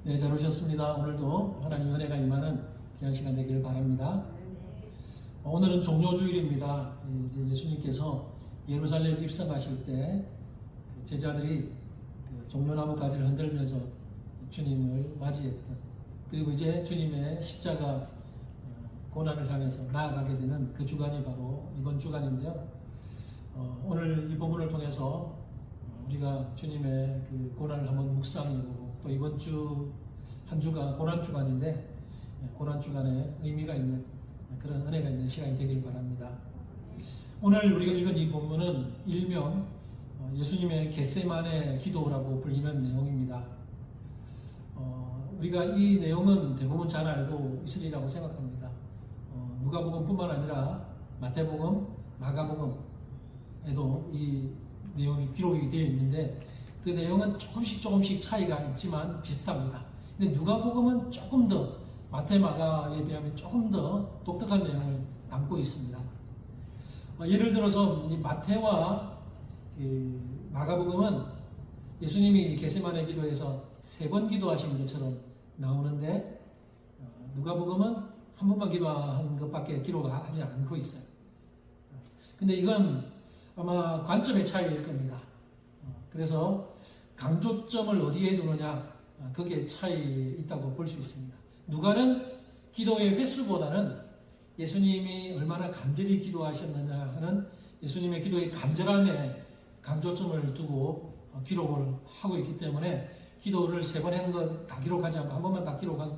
네, 잘 오셨습니다. 오늘도 하나님 은혜가 임하는 귀한 시간 되기를 바랍니다. 오늘은 종료주일입니다. 이제 예수님께서 예루살렘 입성하실 때 제자들이 종려나무 가지를 흔들면서 주님을 맞이했던, 그리고 이제 주님의 십자가 고난을 향해서 나아가게 되는 그 주간이 바로 이번 주간인데요. 오늘 이 본문을 통해서 우리가 주님의 그 고난을 한번 묵상해보고, 또 이번 주 한 주가 고난 주간인데 고난 주간에 의미가 있는 그런 은혜가 있는 시간이 되길 바랍니다. 오늘 우리가 읽은 이 본문은 일명 예수님의 겟세마네 기도라고 불리는 내용입니다. 우리가 이 내용은 대부분 잘 알고 있으리라고 생각합니다. 누가복음뿐만 아니라 마태복음, 마가복음에도 이 내용이 기록이 되어 있는데 그 내용은 조금씩 차이가 있지만 비슷합니다. 근데 누가복음은 조금 더 마태, 마가에 비하면 조금 더 독특한 내용을 담고 있습니다. 예를 들어서 이 마태와 마가복음은 예수님이 겟세마네 기도에서 3번 기도하신 것처럼 나오는데 누가복음은 한 번만 기도한 것밖에 기록하지 않고 있어요. 근데 이건 아마 관점의 차이일 겁니다. 그래서 강조점을 어디에 두느냐, 거기에 차이 있다고 볼 수 있습니다. 누가는 기도의 횟수보다는 예수님이 얼마나 간절히 기도하셨느냐 하는 예수님의 기도의 간절함에 강조점을 두고 기록을 하고 있기 때문에 기도를 3번 한 것 다 기록하지 않고 한 번만 다 기도한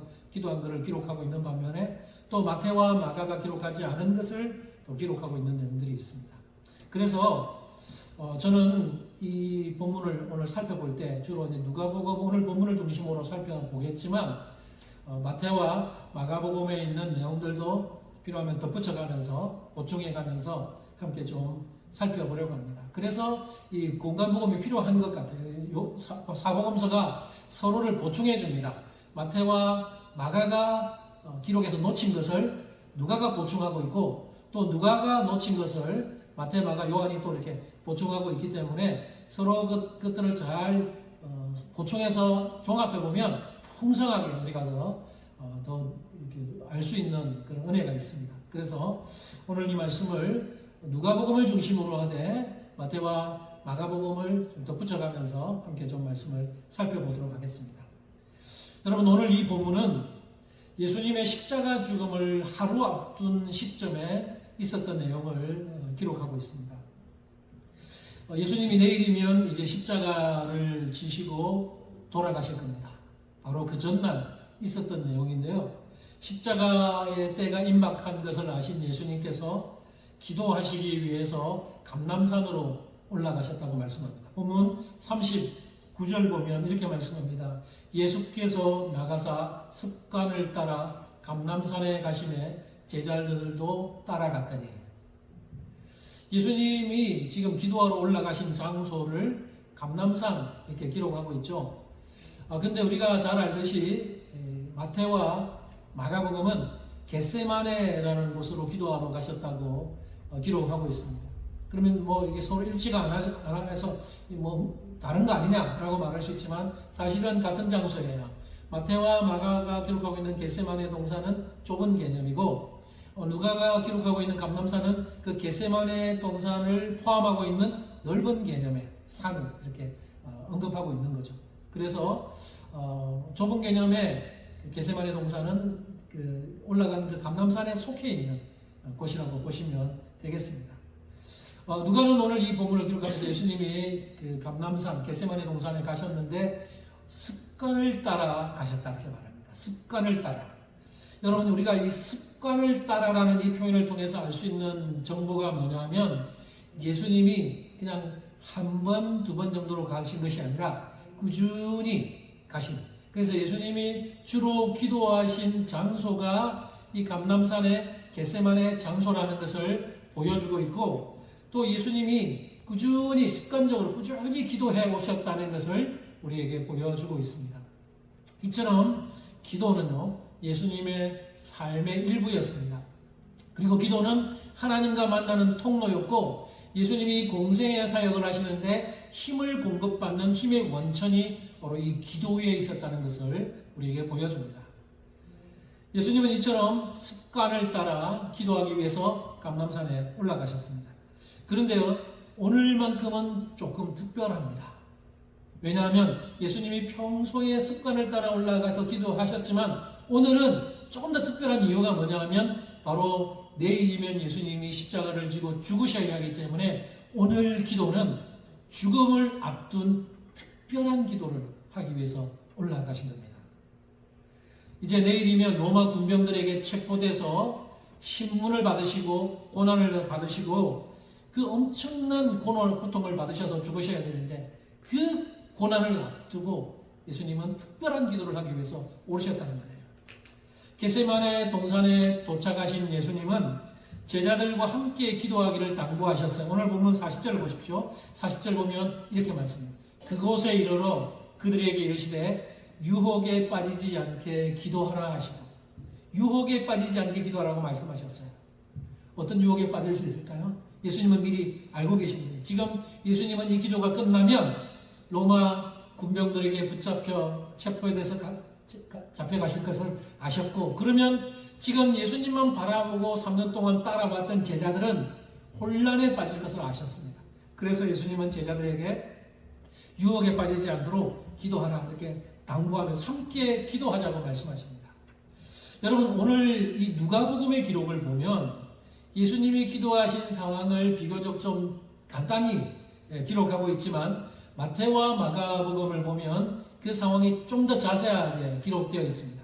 것을 기록하고 있는 반면에 또 마태와 마가가 기록하지 않은 것을 또 기록하고 있는 내용들이 있습니다. 그래서 저는 이 본문을 오늘 살펴볼 때 주로 누가복음 오늘 본문을 중심으로 살펴보겠지만 마태와 마가복음에 있는 내용들도 필요하면 덧붙여가면서 보충해가면서 함께 좀 살펴보려고 합니다. 그래서 이 공간복음이 필요한 것 같아요. 사복음서가 서로를 보충해 줍니다. 마태와 마가가 기록해서 놓친 것을 누가가 보충하고 있고, 또 누가가 놓친 것을 마태, 마가, 요한이 또 이렇게 보충하고 있기 때문에 서로 그것들을 잘 보충해서 종합해 보면 풍성하게 우리가 더 알 수 있는 그런 은혜가 있습니다. 그래서 오늘 이 말씀을 누가복음을 중심으로 하되 마태와 마가복음을 좀 덧붙여가면서 함께 좀 말씀을 살펴보도록 하겠습니다. 여러분, 오늘 이 본문은 예수님의 십자가 죽음을 하루 앞둔 시점에 있었던 내용을 기록하고 있습니다. 예수님이 내일이면 이제 십자가를 지시고 돌아가실 겁니다. 바로 그 전날 있었던 내용인데요. 십자가의 때가 임박한 것을 아신 예수님께서 기도하시기 위해서 감람산으로 올라가셨다고 말씀합니다. 본문 39절 보면 이렇게 말씀합니다. 예수께서 나가사 습관을 따라 감람산에 가시매 제자들도 따라갔더니. 예수님이 지금 기도하러 올라가신 장소를 감람산 이렇게 기록하고 있죠. 근데 우리가 잘 알듯이 마태와 마가복음은 겟세마네라는 곳으로 기도하러 가셨다고 기록하고 있습니다. 그러면 뭐 이게 서로 일치가 안 해서 뭐 다른 거 아니냐라고 말할 수 있지만 사실은 같은 장소예요. 마태와 마가가 기록하고 있는 겟세마네 동산은 좁은 개념이고, 누가가 기록하고 있는 감람산은 그 겟세마네 동산을 포함하고 있는 넓은 개념의 산을 이렇게 언급하고 있는 거죠. 그래서 좁은 개념의 겟세마네 동산은 올라간 그 감람산에 속해 있는 곳이라고 보시면 되겠습니다. 누가는 오늘 이 본문을 기록하면서 예수님이 그 감람산 겟세마네 동산에 가셨는데 습관을 따라 가셨다 이렇게 말합니다. 습관을 따라. 여러분, 우리가 이 습관을 따라라는 이 표현을 통해서 알 수 있는 정보가 뭐냐면 예수님이 그냥 한 번, 2번 정도로 가신 것이 아니라 꾸준히 가신. 그래서 예수님이 주로 기도하신 장소가 이 감람산의 겟세마네 장소라는 것을 보여주고 있고, 또 예수님이 꾸준히 습관적으로 꾸준히 기도해 오셨다는 것을 우리에게 보여주고 있습니다. 이처럼 기도는요, 예수님의 삶의 일부였습니다. 그리고 기도는 하나님과 만나는 통로였고, 예수님이 공생의 사역을 하시는데 힘을 공급받는 힘의 원천이 바로 이 기도에 있었다는 것을 우리에게 보여줍니다. 예수님은 이처럼 습관을 따라 기도하기 위해서 감람산에 올라가셨습니다. 그런데요, 오늘만큼은 조금 특별합니다. 왜냐하면 예수님이 평소에 습관을 따라 올라가서 기도하셨지만 오늘은 조금 더 특별한 이유가 뭐냐 하면 바로 내일이면 예수님이 십자가를 지고 죽으셔야 하기 때문에 오늘 기도는 죽음을 앞둔 특별한 기도를 하기 위해서 올라가신 겁니다. 이제 내일이면 로마 군병들에게 체포돼서 신문을 받으시고 고난을 받으시고 그 엄청난 고통을 받으셔서 죽으셔야 되는데 그 고난을 앞두고 예수님은 특별한 기도를 하기 위해서 오르셨다는 거예요. 겟세마네 동산에 도착하신 예수님은 제자들과 함께 기도하기를 당부하셨어요. 오늘 보면 40절을 보십시오. 40절 보면 이렇게 말씀합니다. 그곳에 이르러 그들에게 이르시되 유혹에 빠지지 않게 기도하라 하시고, 유혹에 빠지지 않게 기도하라고 말씀하셨어요. 어떤 유혹에 빠질 수 있을까요? 예수님은 미리 알고 계신 분이에요. 지금 예수님은 이 기도가 끝나면 로마 군병들에게 붙잡혀 체포돼서 잡혀가실 것을 아셨고, 그러면 지금 예수님만 바라보고 3년 동안 따라봤던 제자들은 혼란에 빠질 것을 아셨습니다. 그래서 예수님은 제자들에게 유혹에 빠지지 않도록 기도하라 이렇게 당부하면서 함께 기도하자고 말씀하십니다. 여러분, 오늘 이 누가복음의 기록을 보면 예수님이 기도하신 상황을 비교적 좀 간단히 기록하고 있지만 마태와 마가복음을 보면 그 상황이 좀 더 자세하게 기록되어 있습니다.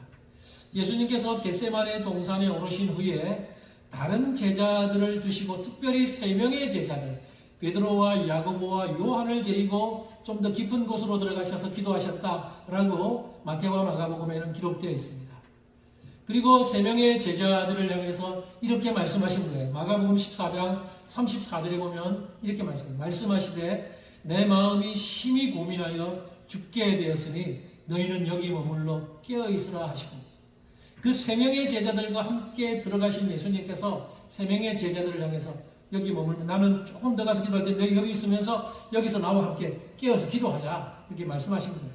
예수님께서 겟세마네 동산에 오르신 후에 다른 제자들을 두시고 특별히 3명의 제자들 베드로와 야고보와 요한을 데리고 좀 더 깊은 곳으로 들어가셔서 기도하셨다라고 마태와 마가복음에는 기록되어 있습니다. 그리고 3명의 제자들을 향해서 이렇게 말씀하신 거예요. 마가복음 14장 34절에 보면 이렇게 말씀하시되 내 마음이 심히 고민하여 죽게 되었으니 너희는 여기 머물러 깨어있으라 하시고, 그 3명의 제자들과 함께 들어가신 예수님께서 3명의 제자들을 향해서 여기 머물면 나는 조금 더 가서 기도할 때 너희 여기 있으면서 여기서 나와 함께 깨어서 기도하자 이렇게 말씀하신 거예요.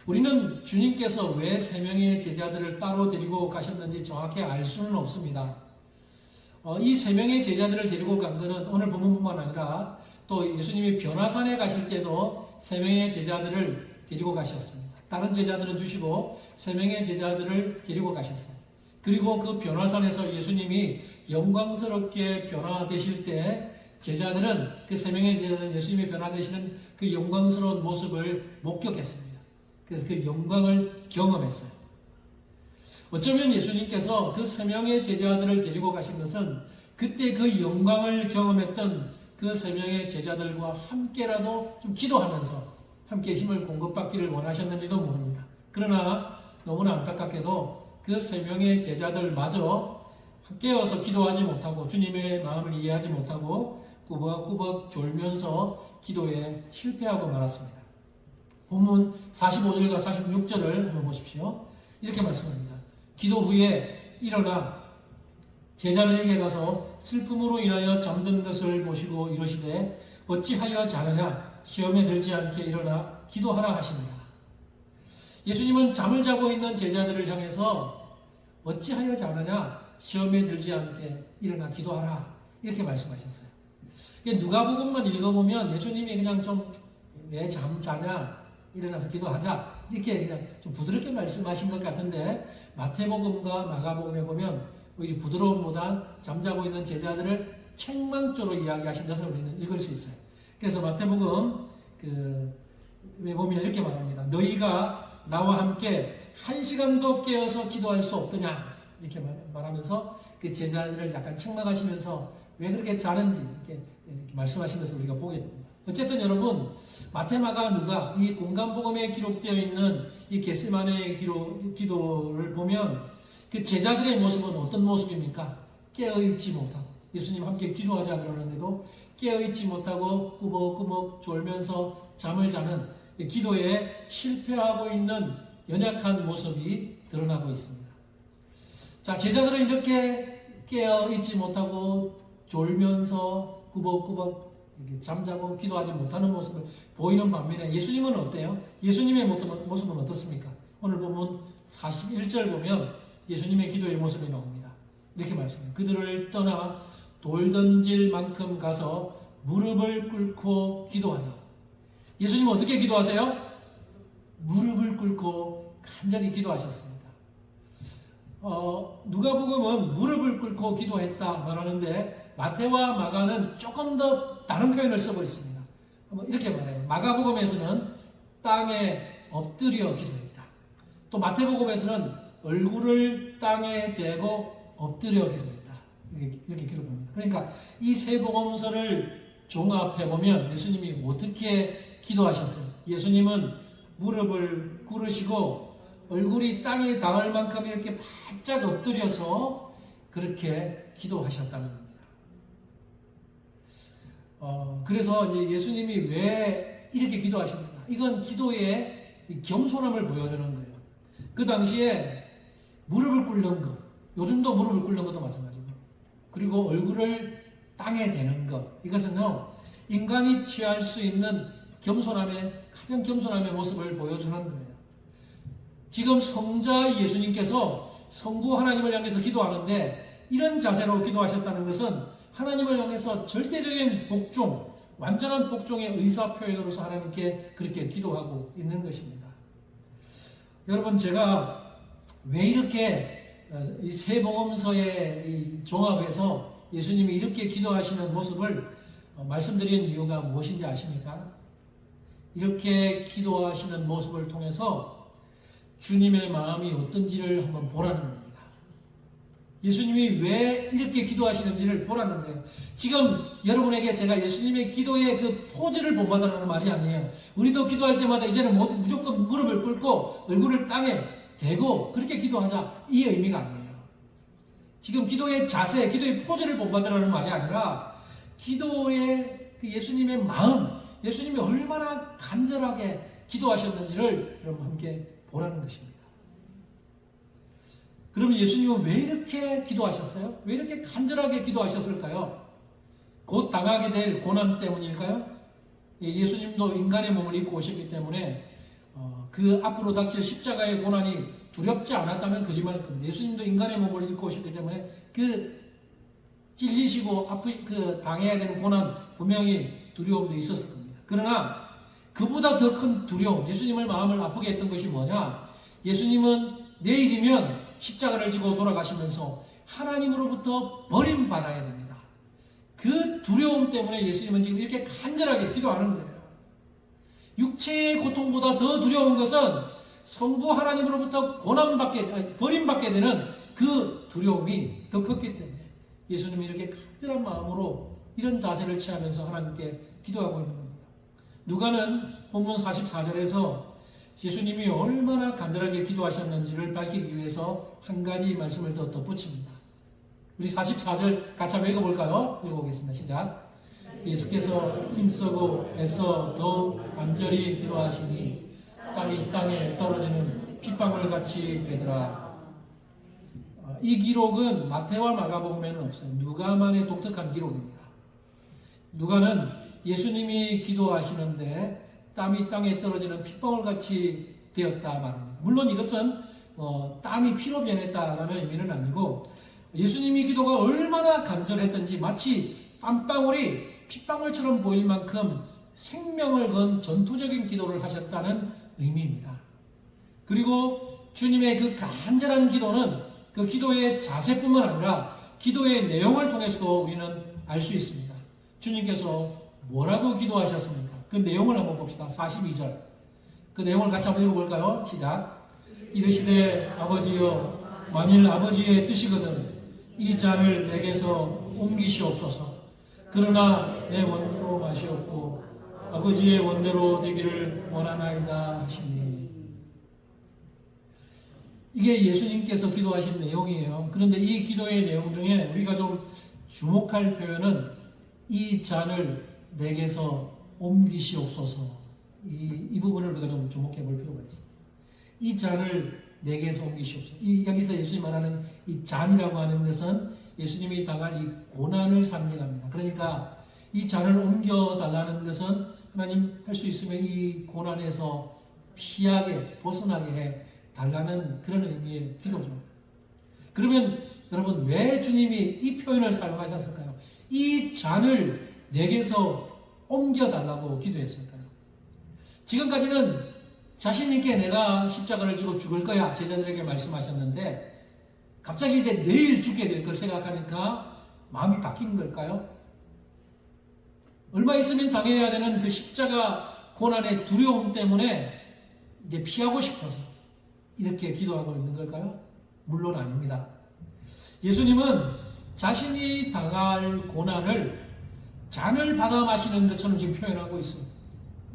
우리는 주님께서 왜 3명의 제자들을 따로 데리고 가셨는지 정확히 알 수는 없습니다. 이 3명의 제자들을 데리고 간 것은 오늘 본문뿐만 아니라 또 예수님이 변화산에 가실 때도 3명의 제자들을 데리고 가셨습니다. 다른 제자들은 두시고 3명의 제자들을 데리고 가셨어요. 그리고 그 변화산에서 예수님이 영광스럽게 변화되실 때 제자들은 그 3명의 제자들은 예수님이 변화되시는 그 영광스러운 모습을 목격했습니다. 그래서 그 영광을 경험했어요. 어쩌면 예수님께서 그 3명의 제자들을 데리고 가신 것은 그때 그 영광을 경험했던 그 3명의 제자들과 함께라도 좀 기도하면서 함께 힘을 공급받기를 원하셨는지도 모릅니다. 그러나 너무나 안타깝게도 그 3명의 제자들마저 깨어서 기도하지 못하고 주님의 마음을 이해하지 못하고 꾸벅꾸벅 졸면서 기도에 실패하고 말았습니다. 본문 45절과 46절을 한번 보십시오. 이렇게 말씀합니다. 기도 후에 일어나 제자들에게 가서 슬픔으로 인하여 잠든 것을 보시고 이르시되 어찌하여 자느냐 시험에 들지 않게 일어나 기도하라 하십니다. 예수님은 잠을 자고 있는 제자들을 향해서 어찌하여 자느냐 시험에 들지 않게 일어나 기도하라 이렇게 말씀하셨어요. 누가복음만 읽어보면 예수님이 그냥 좀 왜 잠 자냐 일어나서 기도하자 이렇게 그냥 좀 부드럽게 말씀하신 것 같은데 마태복음과 마가복음에 보면 이 부드러움보다 잠자고 있는 제자들을 책망조로 이야기하신 것을 우리는 읽을 수 있어요. 그래서 마태복음 왜 보면 이렇게 말합니다. 너희가 나와 함께 1시간도 깨어서 기도할 수 없더냐 이렇게 말하면서 그 제자들을 약간 책망하시면서 왜 그렇게 자는지 이렇게 말씀하신 것을 우리가 보게 됩니다. 어쨌든 여러분 마태, 마가, 누가 이 공간복음에 기록되어 있는 이 겟세마네의 기도를 보면 그 제자들의 모습은 어떤 모습입니까? 깨어있지 못하고 예수님 함께 기도하자 그러는데도 깨어있지 못하고 꾸벅꾸벅 졸면서 잠을 자는 기도에 실패하고 있는 연약한 모습이 드러나고 있습니다. 자, 제자들은 이렇게 깨어있지 못하고 졸면서 꾸벅꾸벅 이렇게 잠자고 기도하지 못하는 모습을 보이는 반면에 예수님은 어때요? 예수님의 모습은 어떻습니까? 오늘 보면 41절 보면 예수님의 기도의 모습이 나옵니다. 이렇게 말씀해요. 그들을 떠나 돌 던질 만큼 가서 무릎을 꿇고 기도하여. 예수님은 어떻게 기도하세요? 무릎을 꿇고 간절히 기도하셨습니다. 누가복음은 무릎을 꿇고 기도했다 말하는데 마태와 마가는 조금 더 다른 표현을 쓰고 있습니다. 이렇게 말해요. 마가복음에서는 땅에 엎드려 기도했다. 또 마태복음에서는 얼굴을 땅에 대고 엎드려 기도했다. 이렇게 기록합니다. 그러니까 이 세 복음서를 종합해 보면 예수님이 어떻게 기도하셨어요? 예수님은 무릎을 꿇으시고 얼굴이 땅에 닿을 만큼 이렇게 바짝 엎드려서 그렇게 기도하셨다는 겁니다. 그래서 이제 예수님이 왜 이렇게 기도하십니까? 이건 기도의 겸손함을 보여주는 거예요. 그 당시에 무릎을 꿇는 것, 요즘도 무릎을 꿇는 것도 마찬가지고, 그리고 얼굴을 땅에 대는 것, 이것은요 인간이 취할 수 있는 가장 겸손함의 모습을 보여주는 거예요. 지금 성자 예수님께서 성부 하나님을 향해서 기도하는데 이런 자세로 기도하셨다는 것은 하나님을 향해서 절대적인 복종, 완전한 복종의 의사표현으로서 하나님께 그렇게 기도하고 있는 것입니다. 여러분, 제가 왜 이렇게 이 세 복음서의 종합해서 예수님이 이렇게 기도하시는 모습을 말씀드린 이유가 무엇인지 아십니까? 이렇게 기도하시는 모습을 통해서 주님의 마음이 어떤지를 한번 보라는 겁니다. 예수님이 왜 이렇게 기도하시는지를 보라는 거예요. 지금 여러분에게 제가 예수님의 기도의 그 포즈를 본받으라는 말이 아니에요. 우리도 기도할 때마다 이제는 무조건 무릎을 꿇고 얼굴을 땅에 대고 그렇게 기도하자, 이 의미가 아니에요. 지금 기도의 자세, 기도의 포즈를 본받으라는 말이 아니라 기도의 그 예수님의 마음, 예수님이 얼마나 간절하게 기도하셨는지를 여러분 함께 보라는 것입니다. 그러면 예수님은 왜 이렇게 기도하셨어요? 왜 이렇게 간절하게 기도하셨을까요? 곧 당하게 될 고난 때문일까요? 예수님도 인간의 몸을 입고 오셨기 때문에 그 앞으로 닥칠 십자가의 고난이 두렵지 않았다면 거짓말일 겁니다. 예수님도 인간의 몸을 입고 오셨기 때문에 그 찔리시고 그 당해야 되는 고난 분명히 두려움도 있었을 겁니다. 그러나 그보다 더 큰 두려움, 예수님을 마음을 아프게 했던 것이 뭐냐? 예수님은 내일이면 십자가를 지고 돌아가시면서 하나님으로부터 버림받아야 됩니다. 그 두려움 때문에 예수님은 지금 이렇게 간절하게 기도하는 거예요. 육체의 고통보다 더 두려운 것은 성부 하나님으로부터 버림받게 되는 그 두려움이 더 컸기 때문에 예수님이 이렇게 간절한 마음으로 이런 자세를 취하면서 하나님께 기도하고 있는 겁니다. 누가는 본문 44절에서 예수님이 얼마나 간절하게 기도하셨는지를 밝히기 위해서 한 가지 말씀을 더 덧붙입니다. 우리 44절 같이 한번 읽어볼까요? 읽어보겠습니다. 시작. 예수께서 힘쓰고 애써 더욱 간절히 기도하시니 땅이 땅에 떨어지는 핏방울 같이 되더라. 이 기록은 마태와 마가복음에는 없어요. 누가만의 독특한 기록입니다. 누가는 예수님이 기도하시는데 땀이 땅에 떨어지는 핏방울 같이 되었다 말합니다. 물론 이것은 땀이 피로 변했다라는 의미는 아니고 예수님이 기도가 얼마나 간절했던지 마치 땀방울이 핏방울처럼 보일 만큼 생명을 건 전투적인 기도를 하셨다는 의미입니다. 그리고 주님의 그 간절한 기도는 그 기도의 자세뿐만 아니라 기도의 내용을 통해서도 우리는 알 수 있습니다. 주님께서 뭐라고 기도하셨습니까? 그 내용을 한번 봅시다. 42절. 그 내용을 같이 한번 읽어볼까요? 시작. 이르시되 아버지여, 만일 아버지의 뜻이거든 이 잔을 내게서 옮기시옵소서. 그러나 내 원대로 마시옵고 아버지의 원대로 되기를 원하나이다 하시니. 이게 예수님께서 기도하신 내용이에요. 그런데 이 기도의 내용 중에 우리가 좀 주목할 표현은 이 잔을 내게서 옮기시옵소서. 이 부분을 우리가 좀 주목해 볼 필요가 있습니다. 이 잔을 내게서 옮기시옵소서. 여기서 예수님 말하는 이 잔이라고 하는 것은 예수님이 당할 이 고난을 상징합니다. 그러니까 이 잔을 옮겨달라는 것은 하나님 할 수 있으면 이 고난에서 피하게 벗어나게 해 달라는 그런 의미의 기도죠. 그러면 여러분 왜 주님이 이 표현을 사용하셨을까요? 이 잔을 내게서 옮겨달라고 기도했을까요? 지금까지는 자신 있게 내가 십자가를 지고 죽을 거야 제자들에게 말씀하셨는데 갑자기 이제 내일 죽게 될 걸 생각하니까 마음이 바뀐 걸까요? 얼마 있으면 당해야 되는 그 십자가 고난의 두려움 때문에 이제 피하고 싶어서 이렇게 기도하고 있는 걸까요? 물론 아닙니다. 예수님은 자신이 당할 고난을 잔을 받아 마시는 것처럼 지금 표현하고 있습니다.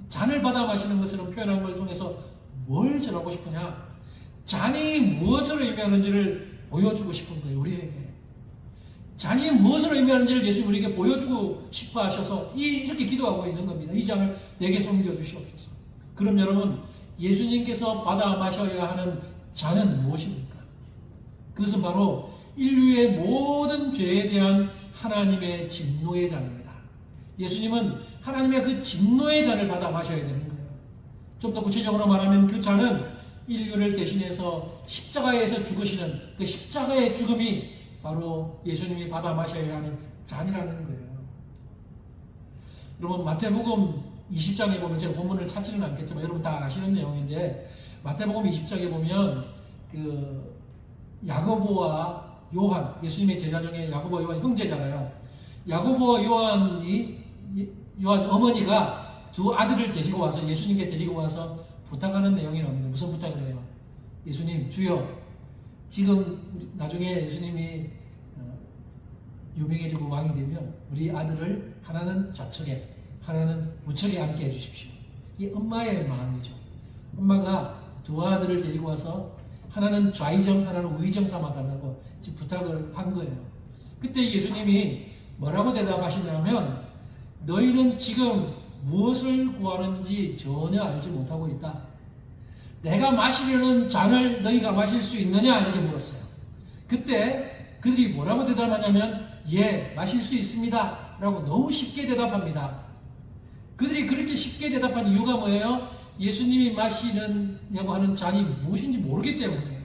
잔을 받아 마시는 것처럼 표현한 걸 통해서 뭘 전하고 싶으냐? 잔이 무엇을 의미하는지를 보여주고 싶은 거예요, 우리에게. 잔이 무엇을 의미하는지를 예수님 우리에게 보여주고 싶어 하셔서 이렇게 기도하고 있는 겁니다. 이 잔을 내게 섬겨주시옵소서. 그럼 여러분, 예수님께서 받아 마셔야 하는 잔은 무엇입니까? 그것은 바로 인류의 모든 죄에 대한 하나님의 진노의 잔입니다. 예수님은 하나님의 그 진노의 잔을 받아 마셔야 되는 거예요. 좀 더 구체적으로 말하면 그 잔은 인류를 대신해서 십자가에서 죽으시는 그 십자가의 죽음이 바로 예수님이 받아 마셔야 하는 잔이라는 거예요. 여러분 마태복음 20장에 보면 제가 본문을 찾지는 않겠지만 여러분 다 아시는 내용인데 마태복음 20장에 보면 그 야고보와 요한, 예수님의 제자 중에 야고보와 요한 형제잖아요. 야고보와 요한 어머니가 두 아들을 데리고 와서 예수님께 데리고 와서 부탁하는 내용이 나옵니다. 무슨 부탁을 해요? 예수님, 주여, 지금 나중에 예수님이 유명해지고 왕이 되면 우리 아들을 하나는 좌측에 하나는 우측에 앉게 해주십시오. 이게 엄마의 마음이죠. 엄마가 두 아들을 데리고 와서 하나는 좌의정, 하나는 우의정 삼아달라고 지금 부탁을 한 거예요. 그때 예수님이 뭐라고 대답하시냐면 너희는 지금 무엇을 구하는지 전혀 알지 못하고 있다. 내가 마시려는 잔을 너희가 마실 수 있느냐? 이렇게 물었어요. 그때 그들이 뭐라고 대답하냐면 예, 마실 수 있습니다 라고 너무 쉽게 대답합니다. 그들이 그렇게 쉽게 대답한 이유가 뭐예요? 예수님이 마시려고 하는 잔이 무엇인지 모르기 때문이에요.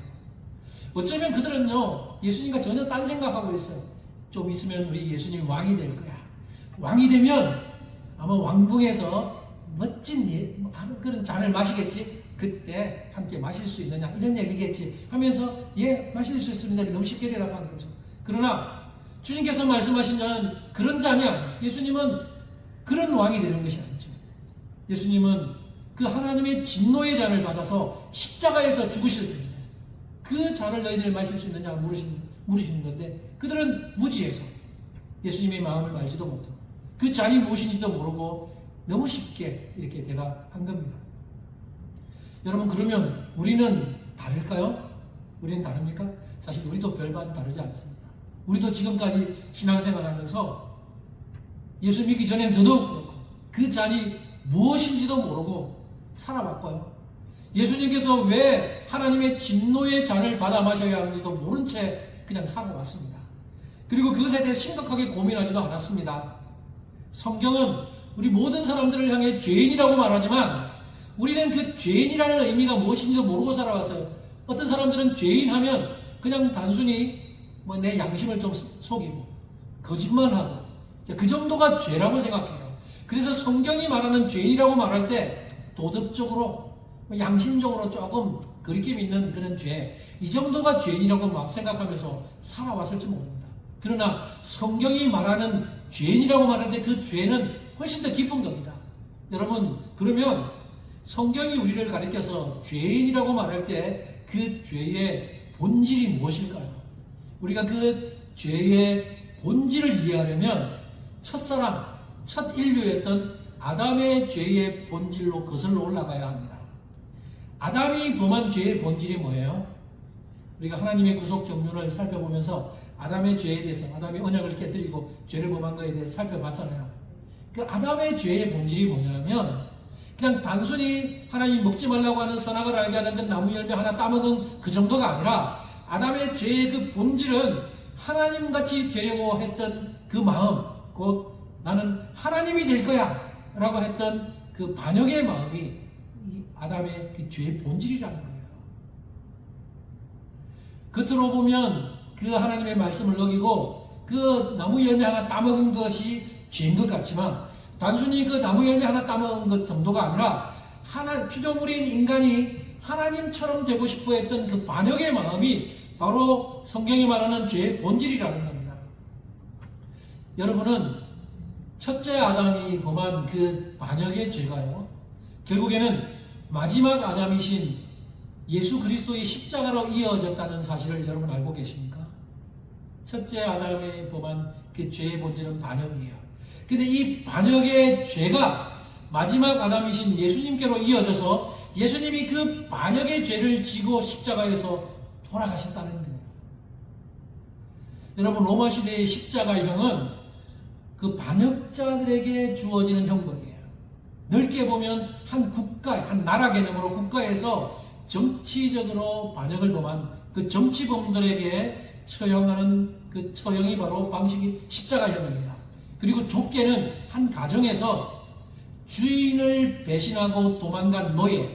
어쩌면 그들은요 예수님과 전혀 딴 생각하고 있어요. 좀 있으면 우리 예수님이 왕이 될 거야. 왕이 되면 아마 왕궁에서 멋진 그런 잔을 마시겠지. 그때 함께 마실 수 있느냐 이런 얘기겠지 하면서 예, 마실 수 있습니다. 너무 쉽게 대답하는 거죠. 그러나 주님께서 말씀하신 잔은 그런 잔이 아니에요. 예수님은 그런 왕이 되는 것이 아니죠. 예수님은 그 하나님의 진노의 잔을 받아서 십자가에서 죽으실 때입니다. 그 잔을 너희들이 마실 수 있느냐 물으시는 건데 그들은 무지해서 예수님의 마음을 알지도 못하고 그 잔이 무엇인지도 모르고 너무 쉽게 이렇게 대답한 겁니다. 여러분 그러면 우리는 다를까요? 우리는 다릅니까? 사실 우리도 별반 다르지 않습니다. 우리도 지금까지 신앙생활하면서 예수 믿기 전에는 더더욱 그렇고 그 잔이 무엇인지도 모르고 살아왔고요. 예수님께서 왜 하나님의 진노의 잔을 받아 마셔야 하는지도 모른 채 그냥 살아왔습니다. 그리고 그것에 대해 심각하게 고민하지도 않았습니다. 성경은 우리 모든 사람들을 향해 죄인이라고 말하지만 우리는 그 죄인이라는 의미가 무엇인지도 모르고 살아왔어요. 어떤 사람들은 죄인 하면 그냥 단순히 내 양심을 좀 속이고 거짓말하고 그 정도가 죄라고 생각해요. 그래서 성경이 말하는 죄인이라고 말할 때 도덕적으로 양심적으로 조금 거리낌 있는 그런 죄, 이 정도가 죄인이라고 막 생각하면서 살아왔을지 모릅니다. 그러나 성경이 말하는 죄인이라고 말할 때 그 죄는 훨씬 더 깊은 겁니다. 여러분 그러면 성경이 우리를 가리켜서 죄인이라고 말할 때 그 죄의 본질이 무엇일까요? 우리가 그 죄의 본질을 이해하려면 첫사람, 첫 인류였던 아담의 죄의 본질로 거슬러 올라가야 합니다. 아담이 범한 죄의 본질이 뭐예요? 우리가 하나님의 구속 경륜을 살펴보면서 아담의 죄에 대해서 아담이 언약을 깨뜨리고 죄를 범한 것에 대해서 살펴봤잖아요. 그 아담의 죄의 본질이 뭐냐면 그냥 단순히 하나님 먹지 말라고 하는 선악을 알게 하는 그 나무 열매 하나 따먹은 그 정도가 아니라 아담의 죄의 그 본질은 하나님같이 되려고 했던 그 마음, 곧 나는 하나님이 될 거야 라고 했던 그 반역의 마음이 이 아담의 그 죄의 본질이라는 거예요. 겉으로 보면 그 하나님의 말씀을 어기고 그 나무 열매 하나 따먹은 것이 죄인 것 같지만, 단순히 그 나무 열매 하나 따먹은 것 정도가 아니라 피조물인 인간이 하나님처럼 되고 싶어 했던 그 반역의 마음이 바로 성경이 말하는 죄의 본질이라는 겁니다. 여러분은 첫째 아담이 범한 그 반역의 죄가요, 결국에는 마지막 아담이신 예수 그리스도의 십자가로 이어졌다는 사실을 여러분 알고 계십니까? 첫째 아담이 범한 그 죄의 본질은 반역이에요. 근데 이 반역의 죄가 마지막 아담이신 예수님께로 이어져서 예수님이 그 반역의 죄를 지고 십자가에서 돌아가셨다는 거예요. 여러분, 로마 시대의 십자가형은 그 반역자들에게 주어지는 형벌이에요. 넓게 보면 한 국가, 한 나라 개념으로 국가에서 정치적으로 반역을 범한 그 정치범들에게 처형하는 그 처형이 바로 방식이 십자가형입니다. 그리고 좁게는 한 가정에서 주인을 배신하고 도망간 노예,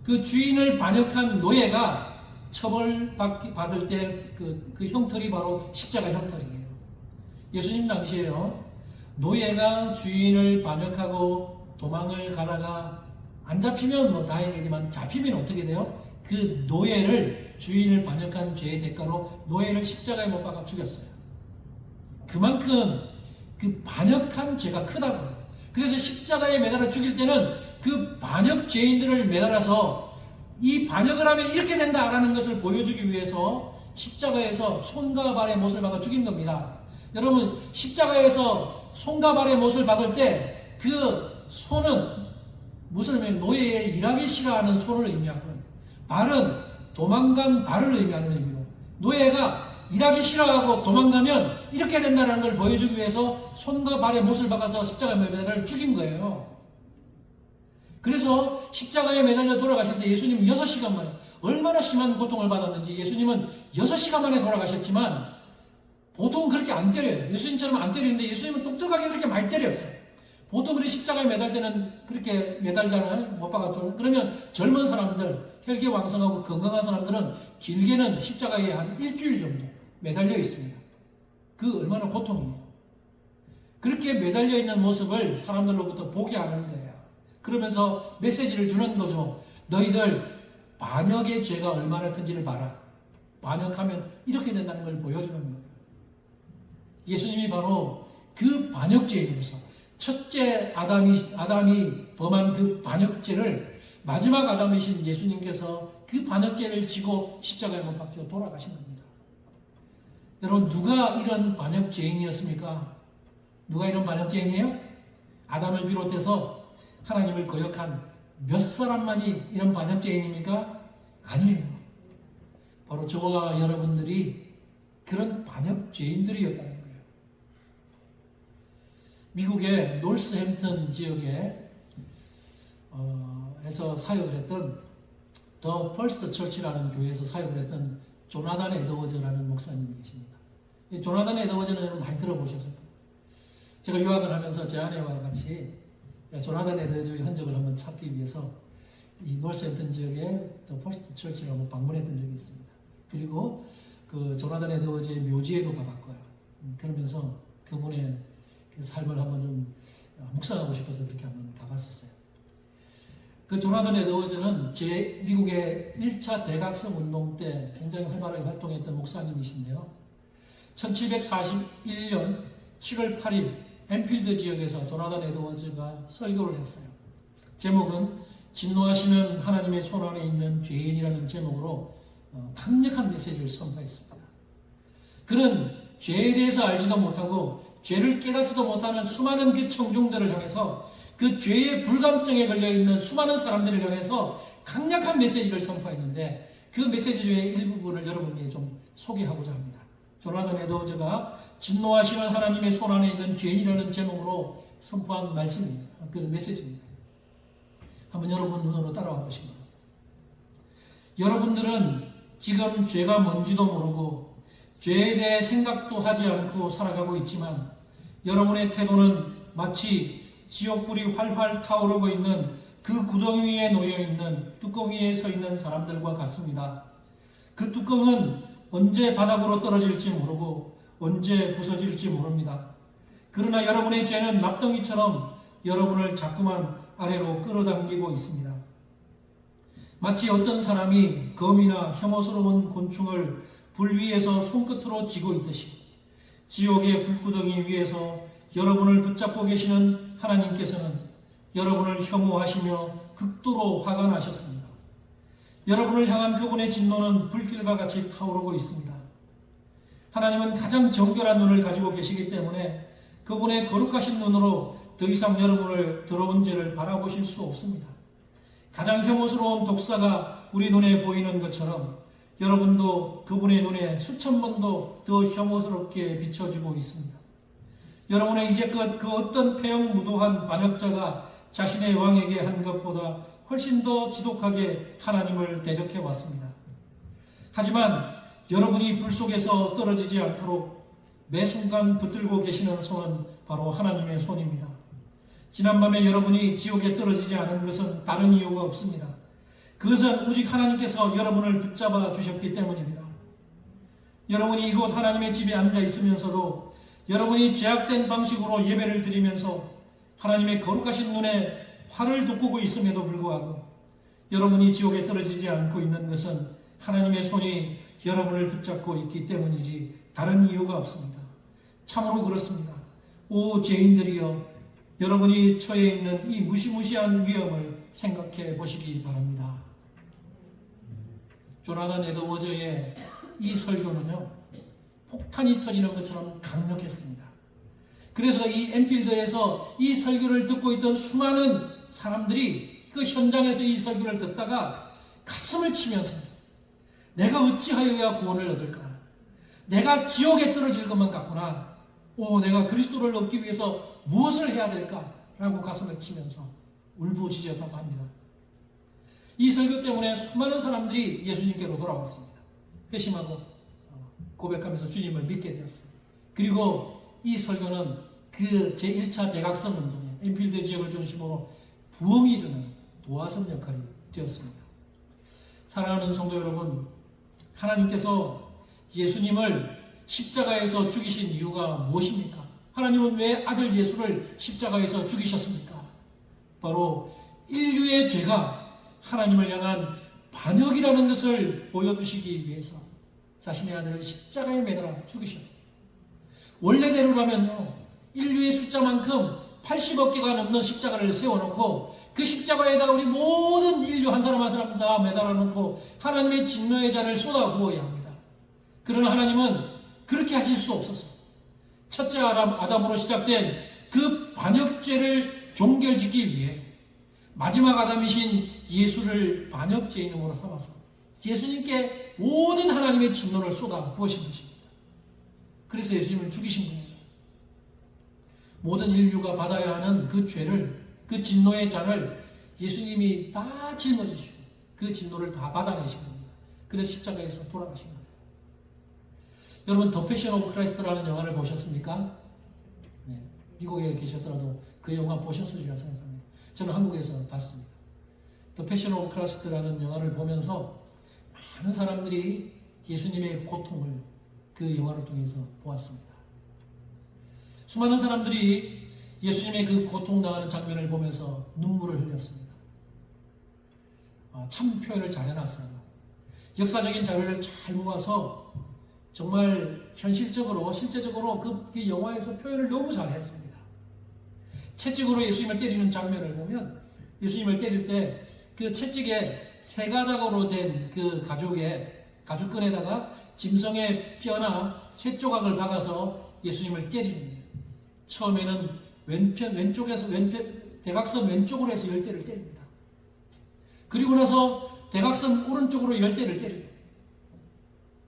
그 주인을 반역한 노예가 처벌받을 때 그 형틀이 바로 십자가 형틀이에요. 예수님 당시에요, 노예가 주인을 반역하고 도망을 가다가 안 잡히면 뭐 다행이지만 잡히면 어떻게 돼요? 그 노예를, 주인을 반역한 죄의 대가로 노예를 십자가에 못 박아 죽였어요. 그만큼 그 반역한 죄가 크다고요. 그래서 십자가에 매달아 죽일 때는 그 반역 죄인들을 매달아서 이 반역을 하면 이렇게 된다라는 것을 보여주기 위해서 십자가에서 손과 발에 못을 박아 죽인 겁니다. 여러분, 십자가에서 손과 발에 못을 박을 때 그 손은 무슨 의미냐면 노예의 일하기 싫어하는 손을 의미하고, 발은 도망간 발을 의미하는 의미로, 노예가 일하기 싫어하고 도망가면 이렇게 된다는 걸 보여주기 위해서 손과 발에 못을 박아서 십자가에 매달려 죽인 거예요. 그래서 십자가에 매달려 돌아가실 때 예수님 6시간 만에 얼마나 심한 고통을 받았는지, 예수님은 6시간 만에 돌아가셨지만 보통 그렇게 안 때려요. 예수님처럼 안 때리는데 예수님은 똑똑하게 그렇게 많이 때렸어요. 보통 그렇게 십자가에 매달 때는 그렇게 매달잖아요. 못 박아도. 그러면 젊은 사람들, 혈기왕성하고 건강한 사람들은 길게는 십자가에 한 일주일 정도 매달려 있습니다. 그 얼마나 고통이에요. 그렇게 매달려 있는 모습을 사람들로부터 보게 하는 거예요. 그러면서 메시지를 주는 거죠. 너희들 반역의 죄가 얼마나 큰지를 봐라. 반역하면 이렇게 된다는 걸 보여주는 거예요. 예수님이 바로 그 반역죄인으로서 첫째 아담이 범한 그 반역죄를 마지막 아담이신 예수님께서 그 반역죄를 지고 십자가에 못 박혀 돌아가신 겁니다. 여러분, 누가 이런 반역죄인이었습니까? 누가 이런 반역죄인이에요? 아담을 비롯해서 하나님을 거역한 몇 사람만이 이런 반역죄인입니까? 아니에요. 바로 저와 여러분들이 그런 반역죄인들이었다는 거예요. 미국의 노스햄튼 지역에 에서 사역을 했던 더 퍼스트 처치라는 교회에서 사역을 했던 조나단 에드워즈라는 목사님이 계십니다. 이 조나단 에드워즈는 여러분 많이 들어보셨을 거예요. 제가 유학을 하면서 제 아내와 같이 조나단 에드워즈의 흔적을 한번 찾기 위해서 이 노스햄튼 지역에 더 퍼스트 처치를 한번 방문했던 적이 있습니다. 그리고 그 조나단 에드워즈의 묘지에도 가봤고요. 그러면서 그분의 그 삶을 한번 좀 묵상하고 싶어서 그렇게 한번 가봤었어요. 그 조나단 에드워즈는 미국의 1차 대각성 운동 때 굉장히 활발하게 활동했던 목사님이신데요. 1741년 7월 8일 엠필드 지역에서 조나단 에드워즈가 설교를 했어요. 제목은 진노하시는 하나님의 손 안에 있는 죄인이라는 제목으로 강력한 메시지를 선포했습니다. 그는 죄에 대해서 알지도 못하고 죄를 깨닫지도 못하는 수많은 그 청중들을 향해서, 그 죄의 불감증에 걸려있는 수많은 사람들을 향해서 강력한 메시지를 선포했는데, 그 메시지 중에 일부분을 여러분에게 좀 소개하고자 합니다. 조나단 에드워즈가 진노하시는 하나님의 손 안에 있는 죄인이라는 제목으로 선포한 말씀입니다. 그 메시지입니다. 한번 여러분 눈으로 따라와 보시면, 여러분들은 지금 죄가 뭔지도 모르고 죄에 대해 생각도 하지 않고 살아가고 있지만 여러분의 태도는 마치 지옥불이 활활 타오르고 있는 그 구덩이 위에 놓여 있는 뚜껑 위에 서 있는 사람들과 같습니다. 그 뚜껑은 언제 바닥으로 떨어질지 모르고 언제 부서질지 모릅니다. 그러나 여러분의 죄는 납덩이처럼 여러분을 자꾸만 아래로 끌어당기고 있습니다. 마치 어떤 사람이 거미나 혐오스러운 곤충을 불 위에서 손끝으로 쥐고 있듯이 지옥의 불구덩이 위에서 여러분을 붙잡고 계시는 하나님께서는 여러분을 혐오하시며 극도로 화가 나셨습니다. 여러분을 향한 그분의 진노는 불길과 같이 타오르고 있습니다. 하나님은 가장 정결한 눈을 가지고 계시기 때문에 그분의 거룩하신 눈으로 더 이상 여러분을 더러운 죄를 바라보실 수 없습니다. 가장 혐오스러운 독사가 우리 눈에 보이는 것처럼 여러분도 그분의 눈에 수천 번도 더 혐오스럽게 비춰지고 있습니다. 여러분은 이제껏 그 어떤 폐영무도한 반역자가 자신의 왕에게 한 것보다 훨씬 더 지독하게 하나님을 대적해 왔습니다. 하지만 여러분이 불 속에서 떨어지지 않도록 매 순간 붙들고 계시는 손은 바로 하나님의 손입니다. 지난밤에 여러분이 지옥에 떨어지지 않은 것은 다른 이유가 없습니다. 그것은 오직 하나님께서 여러분을 붙잡아 주셨기 때문입니다. 여러분이 이곳 하나님의 집에 앉아 있으면서도 여러분이 죄악된 방식으로 예배를 드리면서 하나님의 거룩하신 눈에 화를 돋구고 있음에도 불구하고 여러분이 지옥에 떨어지지 않고 있는 것은 하나님의 손이 여러분을 붙잡고 있기 때문이지 다른 이유가 없습니다. 참으로 그렇습니다. 오 죄인들이여, 여러분이 처해 있는 이 무시무시한 위험을 생각해 보시기 바랍니다. 조나단 에드워즈의 이 설교는요, 폭탄이 터지는 것처럼 강력했습니다. 그래서 이 엔필드에서 이 설교를 듣고 있던 수많은 사람들이 그 현장에서 이 설교를 듣다가 가슴을 치면서 내가 어찌하여야 구원을 얻을까? 내가 지옥에 떨어질 것만 같구나. 내가 그리스도를 얻기 위해서 무엇을 해야 될까? 라고 가슴을 치면서 울부짖었다고 합니다. 이 설교 때문에 수많은 사람들이 예수님께로 돌아왔습니다. 회심하고 고백하면서 주님을 믿게 되었습니다. 그리고 이 설교는 그 제1차 대각선 운동에 엔필드 지역을 중심으로 부흥이 이루는 도화선 역할이 되었습니다. 사랑하는 성도 여러분, 하나님께서 예수님을 십자가에서 죽이신 이유가 무엇입니까? 하나님은 왜 아들 예수를 십자가에서 죽이셨습니까? 바로 인류의 죄가 하나님을 향한 반역이라는 것을 보여주시기 위해서 자신의 아들을 십자가에 매달아 죽이셨습니다. 원래대로라면요, 인류의 숫자만큼 80억 개가 넘는 십자가를 세워놓고 그 십자가에다가 우리 모든 인류 한 사람 한 사람 다 매달아 놓고 하나님의 진노의 잔을 쏟아 부어야 합니다. 그러나 하나님은 그렇게 하실 수 없었어요. 첫째 아담으로 시작된 그 반역죄를 종결짓기 위해 마지막 아담이신 예수를 반역죄인으로 삼아서 예수님께 모든 하나님의 진노를 쏟아 부으신 것입니다. 그래서 예수님을 죽이신 거예요. 모든 인류가 받아야 하는 그 죄를, 그 진노의 잔을 예수님이 다 짊어지시고 그 진노를 다 받아내신 겁니다. 그래서 십자가에서 돌아가신 거예요. 여러분, 더 패션 오브 크라이스트라는 영화를 보셨습니까? 네, 미국에 계셨더라도 그 영화 보셨으리라 생각합니다. 저는 한국에서 봤습니다. 더 패션 오브 크라이스트라는 영화를 보면서 많은 사람들이 예수님의 고통을 그 영화를 통해서 보았습니다. 수많은 사람들이 예수님의 그 고통당하는 장면을 보면서 눈물을 흘렸습니다. 참 표현을 잘 해놨어요. 역사적인 자료를 잘 모아서 정말 현실적으로, 실제적으로 그 영화에서 표현을 너무 잘했습니다. 채찍으로 예수님을 때리는 장면을 보면 예수님을 때릴 때 그 채찍에 세 가닥으로 된 그 가죽끈에다가 짐승의 뼈나 쇠 조각을 박아서 예수님을 때립니다. 처음에는 대각선 왼쪽으로 해서 10대를 때립니다. 그리고 나서 대각선 오른쪽으로 10대를 때립니다.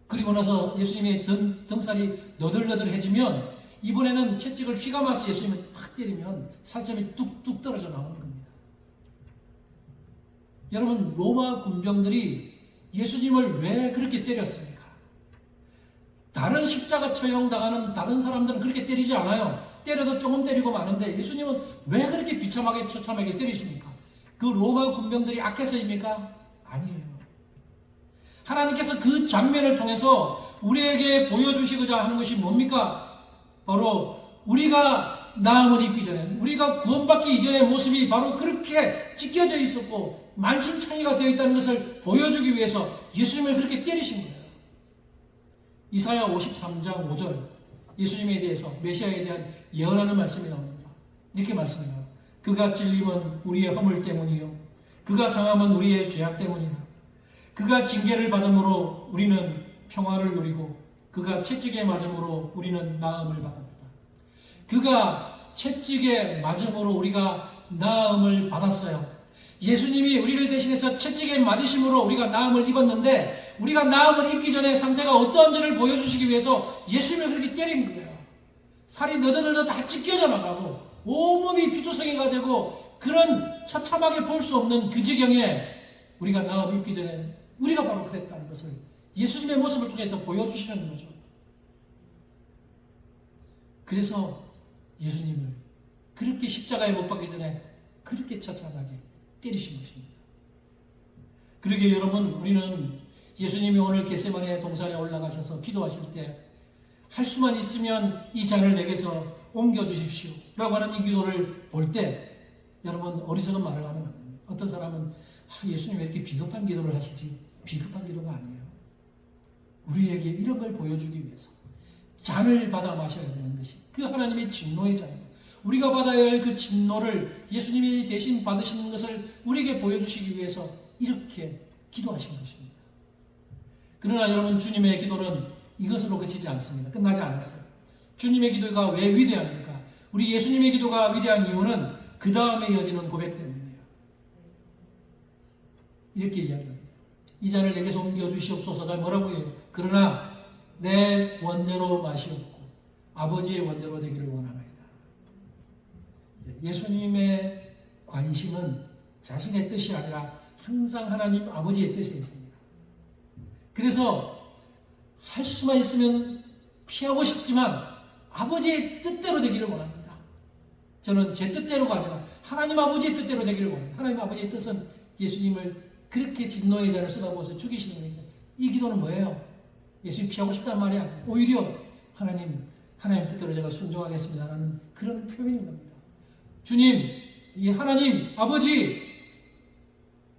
그리고 나서 예수님의 등살이 너덜너덜해지면 이번에는 채찍을 휘감아서 예수님을 팍 때리면 살점이 뚝뚝 떨어져 나오는 겁니다. 여러분, 로마 군병들이 예수님을 왜 그렇게 때렸습니까? 다른 십자가 처형당하는 다른 사람들은 그렇게 때리지 않아요. 때려도 조금 때리고 마는데 예수님은 왜 그렇게 비참하게 처참하게 때리십니까? 그 로마 군병들이 악해서입니까? 아니에요. 하나님께서 그 장면을 통해서 우리에게 보여주시고자 하는 것이 뭡니까? 바로 우리가 나음을 입기 전에, 우리가 구원받기 이전의 모습이 바로 그렇게 찢겨져 있었고 만신창이가 되어 있다는 것을 보여주기 위해서 예수님을 그렇게 때리신 거예요. 이사야 53장 5절, 예수님에 대해서, 메시아에 대한 예언하는 말씀이 나옵니다. 이렇게 말씀해요. 그가 찔림은 우리의 허물 때문이요, 그가 상함은 우리의 죄악 때문이다. 그가 징계를 받음으로 우리는 평화를 누리고 그가 채찍에 맞음으로 우리는 나음을 받았다. 그가 채찍에 맞음으로 우리가 나음을 받았어요. 예수님이 우리를 대신해서 채찍에 맞으심으로 우리가 나음을 입었는데, 우리가 나음을 입기 전에 상태가 어떠한지를 보여주시기 위해서 예수님을 그렇게 때린 거예요. 살이 너덜너덜 다 찢겨져 나가고 온몸이 피투성이가 되고 그런 처참하게 볼 수 없는 그 지경에 우리가 나음 입기 전에 우리가 바로 그랬다는 것을 예수님의 모습을 통해서 보여주시는 거죠. 그래서 예수님을 그렇게 십자가에 못 박기 전에 그렇게 처참하게 때리신 것입니다. 그러게 여러분, 우리는 예수님이 오늘 겟세마네 동산에 올라가셔서 기도하실 때 할 수만 있으면 이 잔을 내게서 옮겨주십시오 라고 하는 이 기도를 볼 때 여러분, 어리석은 말을 하면 안 됩니다. 어떤 사람은 예수님 왜 이렇게 비겁한 기도를 하시지? 비겁한 기도가 아니에요. 우리에게 이런 걸 보여주기 위해서 잔을 받아 마셔야 되는 것이 그 하나님의 진노의 잔입니다. 우리가 받아야 할 그 진노를 예수님이 대신 받으시는 것을 우리에게 보여주시기 위해서 이렇게 기도하신 것입니다. 그러나 여러분, 주님의 기도는 이것으로 그치지 않습니다. 끝나지 않았어요. 주님의 기도가 왜 위대합니까? 우리 예수님의 기도가 위대한 이유는 그 다음에 이어지는 고백 때문이에요. 이렇게 이야기합니다. 이 잔을 내게서 옮겨주시옵소서. 뭐라고 해요? 그러나 내 원대로 마시옵고 아버지의 원대로 되기를 원하나이다. 예수님의 관심은 자신의 뜻이 아니라 항상 하나님 아버지의 뜻에 있습니다. 그래서 할 수만 있으면 피하고 싶지만 아버지의 뜻대로 되기를 원합니다. 저는 제 뜻대로가 아니라 하나님 아버지의 뜻대로 되기를 원합니다. 하나님 아버지의 뜻은 예수님을 그렇게 진노의 잔을 쏟아부어서 죽이시는 겁니다. 이 기도는 뭐예요? 예수님 피하고 싶단 말이 아니에요. 오히려 하나님 뜻대로 제가 순종하겠습니다라는 그런 표현인 겁니다. 주님, 이 하나님 아버지,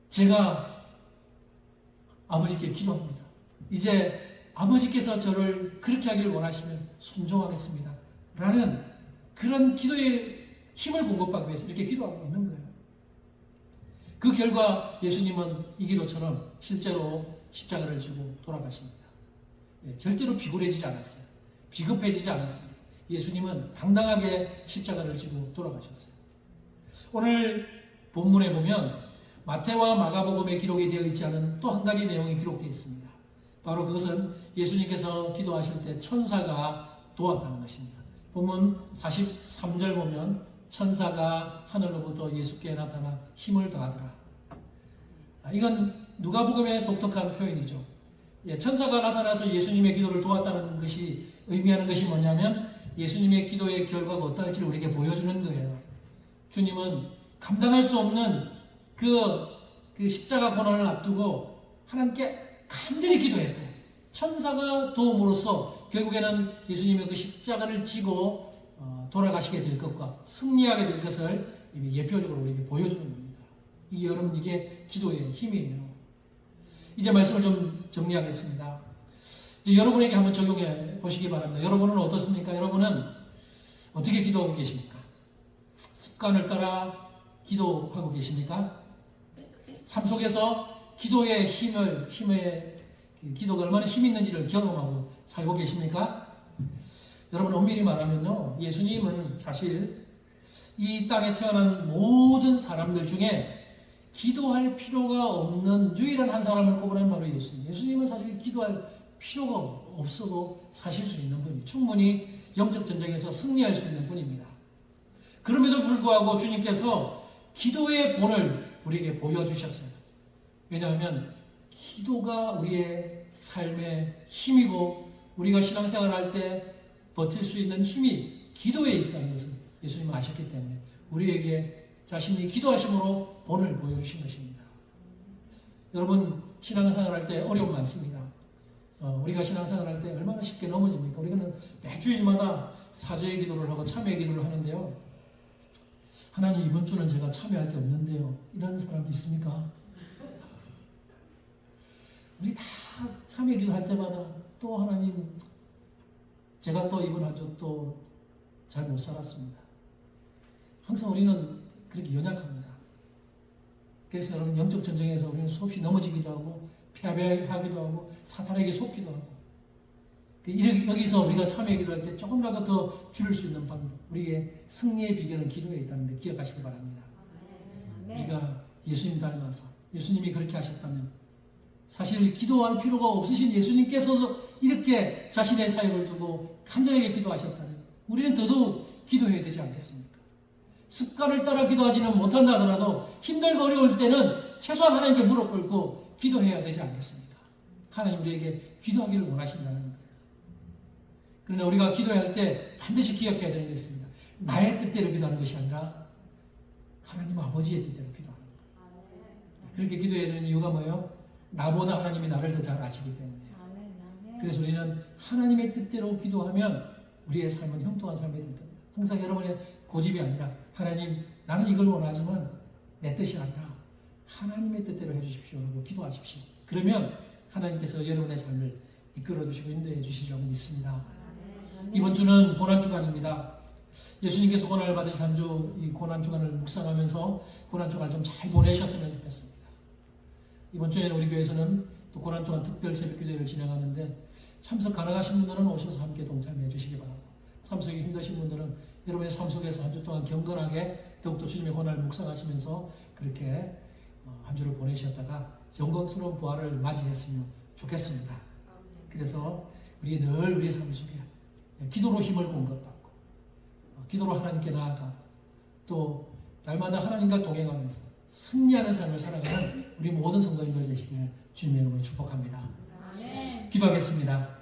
제가 아버지께 기도합니다. 이제 아버지께서 저를 그렇게 하기를 원하시면 순종하겠습니다 라는 그런 기도의 힘을 공급하기 위해서 이렇게 기도하고 있는 거예요. 그 결과 예수님은 이 기도처럼 실제로 십자가를 지고 돌아가십니다. 절대로 비굴해지지 않았어요. 비급해지지 않았습니다. 예수님은 당당하게 십자가를 지고 돌아가셨어요. 오늘 본문에 보면 마태와 마가복음에 기록이 되어 있지 않은 또 한 가지 내용이 기록되어 있습니다. 바로 그것은 예수님께서 기도하실 때 천사가 도왔다는 것입니다. 본문 43절 보면 천사가 하늘로부터 예수께 나타나 힘을 더하더라. 이건 누가복음의 독특한 표현이죠. 천사가 나타나서 예수님의 기도를 도왔다는 것이 의미하는 것이 뭐냐면 예수님의 기도의 결과가 어떨지 우리에게 보여주는 거예요. 주님은 감당할 수 없는 그 십자가 고난을 앞두고 하나님께 간절히 기도했고 천사가 도움으로써 결국에는 예수님의 그 십자가를 지고 돌아가시게 될 것과 승리하게 될 것을 예표적으로 우리에게 보여주는 겁니다. 여러분, 이게 기도의 힘이에요. 이제 말씀을 좀 정리하겠습니다. 이제 여러분에게 한번 적용해 보시기 바랍니다. 여러분은 어떻습니까? 여러분은 어떻게 기도하고 계십니까? 습관을 따라 기도하고 계십니까? 삶 속에서 기도의 기도가 얼마나 힘이 있는지를 경험하고 살고 계십니까? 여러분, 엄밀히 말하면요, 예수님은 사실 이 땅에 태어난 모든 사람들 중에 기도할 필요가 없는 유일한 한 사람을 꼽으라면 바로 예수님. 예수님은 사실 기도할 필요가 없어도 사실 수 있는 분이, 충분히 영적 전쟁에서 승리할 수 있는 분입니다. 그럼에도 불구하고 주님께서 기도의 본을 우리에게 보여주셨어요. 왜냐하면 기도가 우리의 삶의 힘이고 우리가 신앙생활할 때 버틸 수 있는 힘이 기도에 있다는 것을 예수님은 아셨기 때문에 우리에게 자신이 기도하심으로 본을 보여주신 것입니다. 여러분, 신앙생활할 때 어려움 많습니다. 우리가 신앙생활할 때 얼마나 쉽게 넘어집니까? 우리는 매주일마다 사죄의 기도를 하고 참회의 기도를 하는데요. 하나님, 이번 주는 제가 참여할 게 없는데요. 이런 사람 있습니까? 우리 다 참회 기도할 때마다 또 하나님, 제가 또 이번 한 주 또 잘 못 살았습니다. 항상 우리는 그렇게 연약합니다. 그래서 여러분, 영적 전쟁에서 우리는 수없이 넘어지기도 하고 패배하기도 하고 사탄에게 속기도 하고, 여기서 우리가 참회 기도할 때 조금이라도 더 줄일 수 있는 방법, 우리의 승리의 비결은 기도에 있다는 데 기억하시기 바랍니다. 우리가 예수님 닮아서 예수님이 그렇게 하셨다면 사실 기도할 필요가 없으신 예수님께서도 이렇게 자신의 사역을 두고 간절하게 기도하셨다면 우리는 더더욱 기도해야 되지 않겠습니까? 습관을 따라 기도하지는 못한다 하더라도 힘들고 어려울 때는 최소한 하나님께 무릎 꿇고 기도해야 되지 않겠습니까? 하나님 우리에게 기도하기를 원하신다는 거예요. 그러나 우리가 기도할 때 반드시 기억해야 되는 게 있습니다. 나의 뜻대로 기도하는 것이 아니라 하나님 아버지의 뜻대로 기도하는 거예요. 그렇게 기도해야 되는 이유가 뭐예요? 나보다 하나님이 나를 더 잘 아시기 때문에. 그래서 우리는 하나님의 뜻대로 기도하면 우리의 삶은 형통한 삶이 될 겁니다. 항상 여러분의 고집이 아니라 하나님, 나는 이걸 원하지만 내 뜻이 아니라 하나님의 뜻대로 해주십시오 라고 기도하십시오. 그러면 하나님께서 여러분의 삶을 이끌어 주시고 인도해 주시리라고 믿습니다. 이번 주는 고난주간입니다. 예수님께서 고난을 받으신 한 주, 이 고난주간을 묵상하면서 고난주간을 좀 잘 보내셨으면 좋겠습니다. 이번 주에는 우리 교회에서는 또 고난주간 특별 새벽기도회를 진행하는데 참석 가능하신 분들은 오셔서 함께 동참해 주시기 바랍니다. 참석이 힘드신 분들은 여러분의 삶 속에서 한 주 동안 경건하게 더욱더 주님의 고난을 묵상하시면서 그렇게 한 주를 보내셨다가 영광스러운 부활을 맞이했으면 좋겠습니다. 그래서 우리 늘 우리의 삶 속에 기도로 힘을 공급받고 기도로 하나님께 나아가 또 날마다 하나님과 동행하면서 승리하는 삶을 살아가는 우리 모든 성도님들 되시길 주님의 이름으로 축복합니다. 기도하겠습니다.